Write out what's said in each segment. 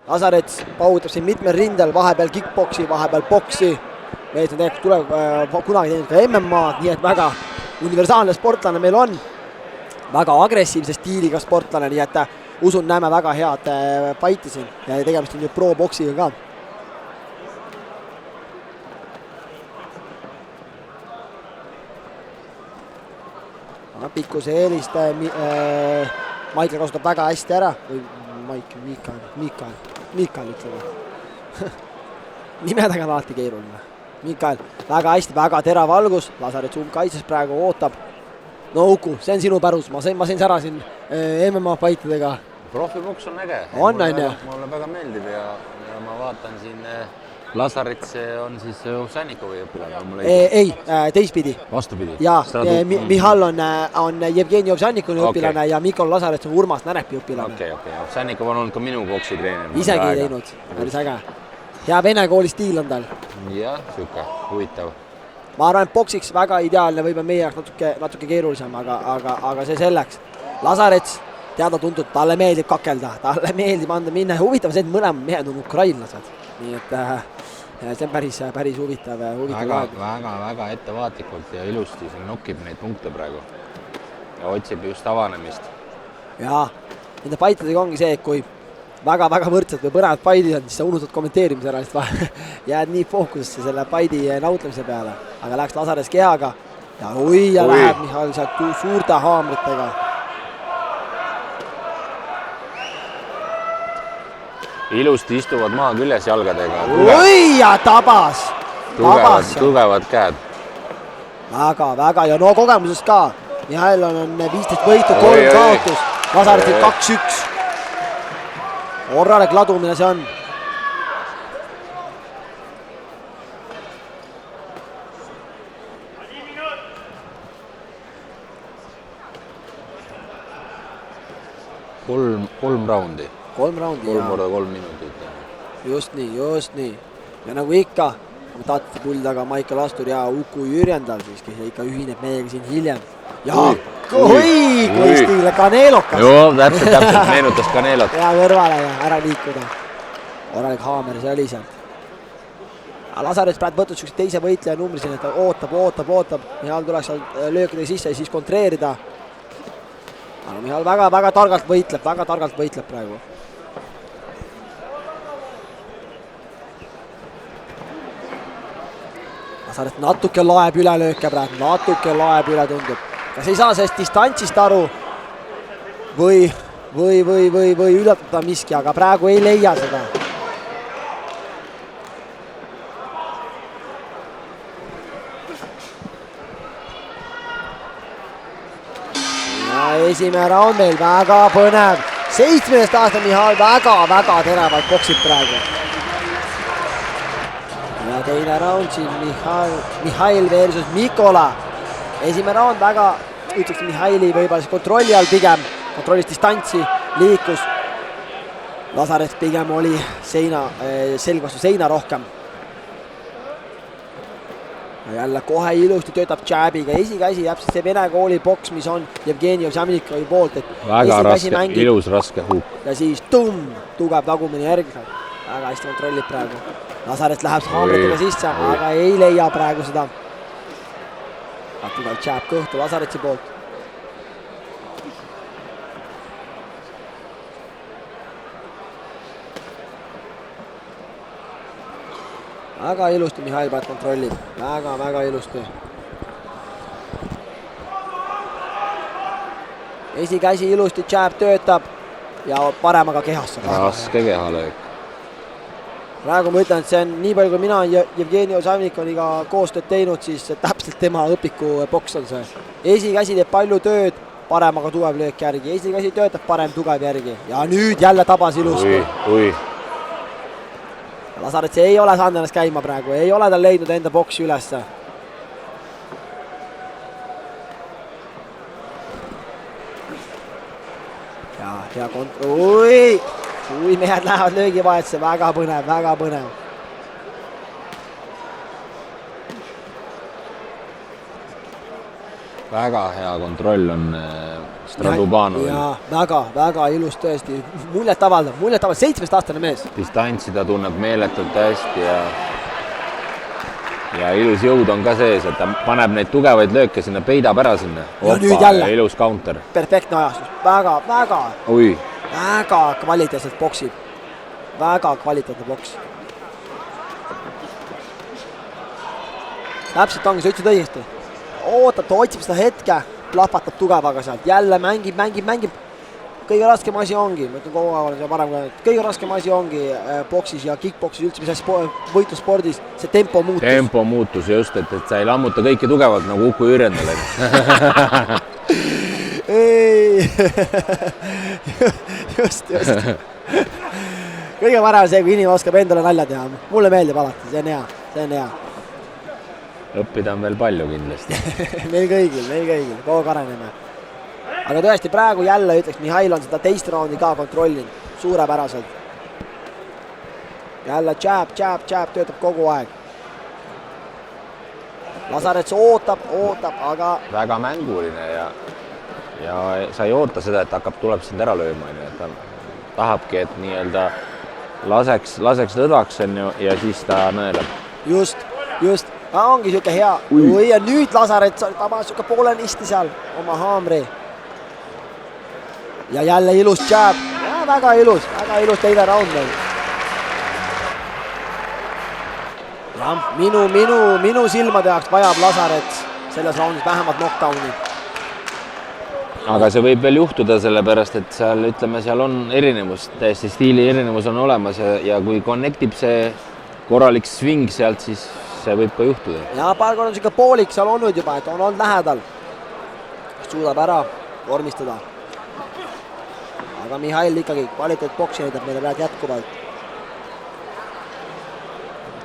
Lasarets paugutab siin mitmel rindel, vahepeal kickboksi, vahepeal boksi. Mees on tegelikult kunagi teinud ka MMA-d, nii et väga universaalne sportlane meil on. Väga agressiivse stiiliga sportlane, nii et usun, näeme väga head fighti siin ja tegemist on ju pro-boksiga ka. Pikkuse eelist Maikla kasutab väga hästi ära. Või Mikael ütleme. Nimedega on alati keeruline. Mikael, väga hästi, väga terav algus. Lasarets kaitses praegu ootab. No Uku, see on sinu pärus. Ma sain sära siin MMA fightidega. Profiboks on äge. Mulle väga meeldib ja ma vaatan siin Lasarets on siis Ovsjannikovi õpilane. Ei, teistpidi. Vastupidi. Ja Mihal on Jevgeni Ovsjannikovi õpilane ja Mikol Lasarets on Urmas Närepi õpilane. Okei. Ovsjannikov on olnud ka minu boksitreener. Isegi teinud, päris äge. Hea vene kooli stiil on tal. Jah, siuke huvitav. Ma arvan, et boksiks väga ideaalne, võib meie jaoks natuke keerulisem, aga see selleks. Lasarets, teada tuntud, talle meeldib kakelda, talle meeldib anda minna. Huvitav see, et mõlemad mehed on ukrainlased. Nii et see on päris huvitav. Väga ettevaatlikult ja ilusti siin nokib neid punkte praegu. Ja otsib just avanemist. Jaa, nende fightidega ongi see, et kui väga võrdsed või põnevad fightid on, siis sa unustad kommenteerimise ära, sest jääd nii fookusesse selle fighti nautlemise peale. Aga läheks Lasarets kehaga ja läheb Mihhail sealt suurte haamritega. Ilusti istuvad maa küljes jalgadega. Ja tabas! Tugevad käed. Väga ja no kogemusest ka. Mihhail on 15 võitu, 3 kaotus. Lasaretsil 2-1. Orralik ladumine see on. Kolm raundi. 3 raundi, 3 korda 3 minutit. Just nii. Ja nagu ikka, kommentaatorite puldi taga Maicel Astur ja Uku Jürjendal, siis ikka ühineb meiega siin hiljem. Ja kui stiile Kaneelokas. Joo, täpselt, meenutas Kaneelot. Ja kõrvale ja ära liikuda. Orralik haamer, see oli sealt. Lasarets praegu võtnud sükse teise võitleja numbri siin, et ta ootab. Mihhail tuleks löökidega sisse ja siis kontreerida. Aga Mihhail väga targalt võitleb praegu. Lasarets natuke laeb üle lööke praegu, tundub. Kas ei saa sellest distantsist aru või üllatada miski, aga praegu ei leia seda. Ja esimene raund meil väga põnev. 17 aasta Mihhail väga teravalt boksib praegu. Ja teine raund siin Mihhail versus Mikola. Esimene raund väga, ütleks Mihhaili võib-olla kontrolli all pigem, kontrollis distantsi, liikus. Lasarets pigem oli selg vastu seina rohkem. Ja jälle kohe ilusti töötab jääbiga, esikäsi täpselt see vene kooli boks, mis on Jevgeni Ovsjannikovi poolt. Väga raske, ilus raske huuk. Ja siis tugev tagumine järgselt. Väga hästi kontrollib praegu. Lasarets läheb haamritega sisse, aga ei leia praegu seda. Tugev jääb kõhtu Lasaretsi poolt. Väga ilusti Mihhail praegu kontrollib. Väga ilusti. Esikäsi ilusti jääb töötab ja paremaga kehasse. Raske kehalöök. Praegu ma ütlen, et see on nii palju, kui mina Jevgeni Ovsjannikoniga koostööd teinud, siis täpselt tema õpiku boks on see. Esikäsi teeb palju tööd, paremaga tugev löök järgi. Esikäsi töötab, parem tugev järgi. Ja nüüd jälle tabas ilusti. Lasarets ei ole saanud ennast käima praegu. Ei ole tal leidnud enda boksi ülesse. Ja kui mehed lähevad löögivahetuse, väga põnev. väga hea kontroll on Stradubanovil. Väga ilus tõesti, muljet avaldav, 17-aastane mees. Distantsi ta tunneb meeletult hästi ja ilus jõud on ka sees, et ta paneb neid tugevaid lööke sinna, peidab ära sinna. Ja nüüd jälle. Ja ilus counter. Perfektne ajastus, väga kvaliteetselt boksib. Väga kvaliteetne boks. Täpselt ongi, sa ütlesid õigesti. Ootab, ta otsib seda hetke, plahvatab tugevaga sealt. Jälle mängib. Kõige raskem asi ongi, ma ütlen kogu aeg, kõige raskem asi ongi boksis ja kickboksis üldse, mis asi võitluspordis, see tempo muutus. Tempo muutus just, et sa ei lammuta kõike tugevalt nagu Uku Jürjendale. Ei, just. Kõige parem see, kui inimene oskab endale nalja teha. Mulle meeldib alati, see on hea. Õppida on veel palju kindlasti. meil kõigil, kogu areneme. Aga tõesti praegu jälle ütleks, Mihhail on seda teist raundi ka kontrollinud suurepäraselt. Jälle jab, töötab kogu aeg. Lasarets ootab, aga... Väga mänguline ja sa ei oota seda, et tuleb sind ära lööma. Ta tahabki, et nii-öelda laseks lõdvaks ja siis ta nõelab. Just. Ongi siuke hea. Ja nüüd Lasarets tabas siuke poolenisti seal oma haamri. Ja jälle ilus jab. Ja, väga ilus teine round meil. Ja, minu silmade jaoks vajab Lasarets selles roundis vähemalt knockdowni. Aga see võib veel juhtuda sellepärast, et seal on erinevus, täiesti stiili erinevus on olemas ja kui connectib see korralik swing sealt, siis see võib ka juhtuda. Ja paar korda on siuke poolik seal olnud juba, et on olnud lähedal. Suudab ära vormistada. Aga Mihhail ikkagi kvaliteetboksi näitab meile praegu jätkuvalt.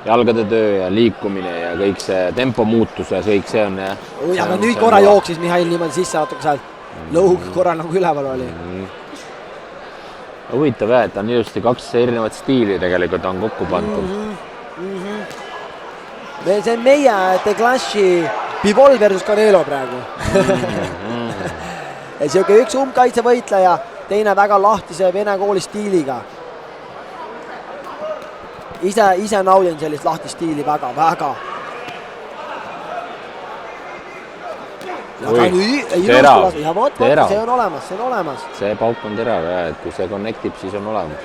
Jalgade töö ja liikumine ja kõik see tempo muutus ja kõik see on... Aga nüüd korra jooksis Mihhail niimoodi sisse natuke sealt. Lõug korra nagu üleval oli. Huvitav jah, et on ilusti 2 erinevat stiili tegelikult on kokku pandud. See on meie The Clashi Bivol versus Canelo praegu. Siuke üks umbkaitsevõitleja, teine väga lahtise vene kooli stiiliga. Ise naudin sellist lahti stiili väga. Terav. See on olemas. See pauk on terav ja, et kui see connectib, siis on olemas.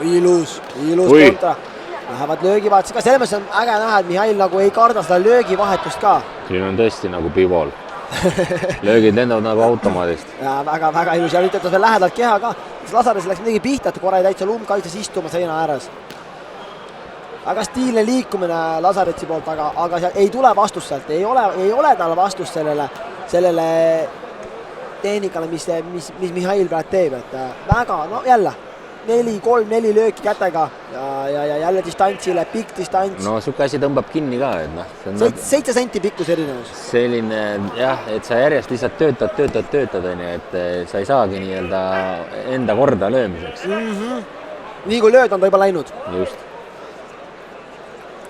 Ilus kontra. Lähevad löögivahetus ka, selles mõttes on äge näha, et Mihhail nagu ei karda seda löögivahetust ka. Siin on tõesti nagu Bivol. Löögid lendavad nagu automaadist. Ja väga ilus ja nüüd võttes veel lähedalt keha ka. Lasares läks midagi pihta, et korra ei täitsa luumkaitses istuma seina ääres. Väga stiilne liikumine Lasaretsi poolt, aga ei tule vastust sealt. Ei ole tal vastust sellele tehnikale, mis Mihhail praegu teeb. Väga, jälle 4-3-4 lööki kätega ja jälle distantsile, pikk distants. No suke asi tõmbab kinni ka. 7 senti pikkus erinevus. Selline jah, et sa järjest lihtsalt töötad, et sa ei saagi nii-öelda enda korda löömiseks. Nii kui lööd on ta juba läinud. Just.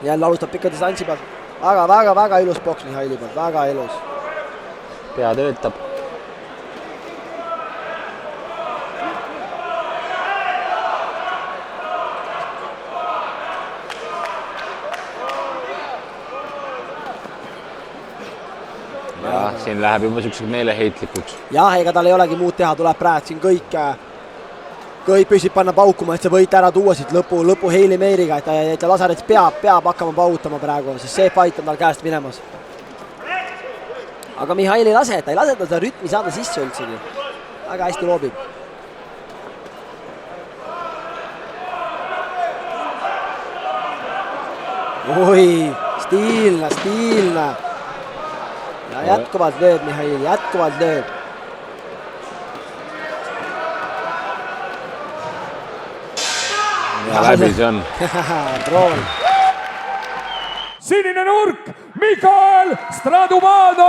Jälle alustab pikka distantsi pealt. Väga ilus boks Mihhaili pealt, väga ilus. Pea töötab. Siin läheb juba selliseks meeleheitlikuks. Jah, ega tal ei olegi muud teha, tuleb praegu siin kõik püsib panna paukuma, et see võit ära tuua siit lõpu Heili Meiriga, et Lasarets peab hakkama pautama praegu, sest see fight on tal käest minemas. Aga Mihhail ei lase ta seda rütmi saada sisse üldsegi. Väga hästi loobib. Oi, stiilne. Ja jätkuvalt lööb Mihhail, jätkuvalt lööb. Ja läbi see on. Proon. Sinine nurk, Mihhail Stradubanov!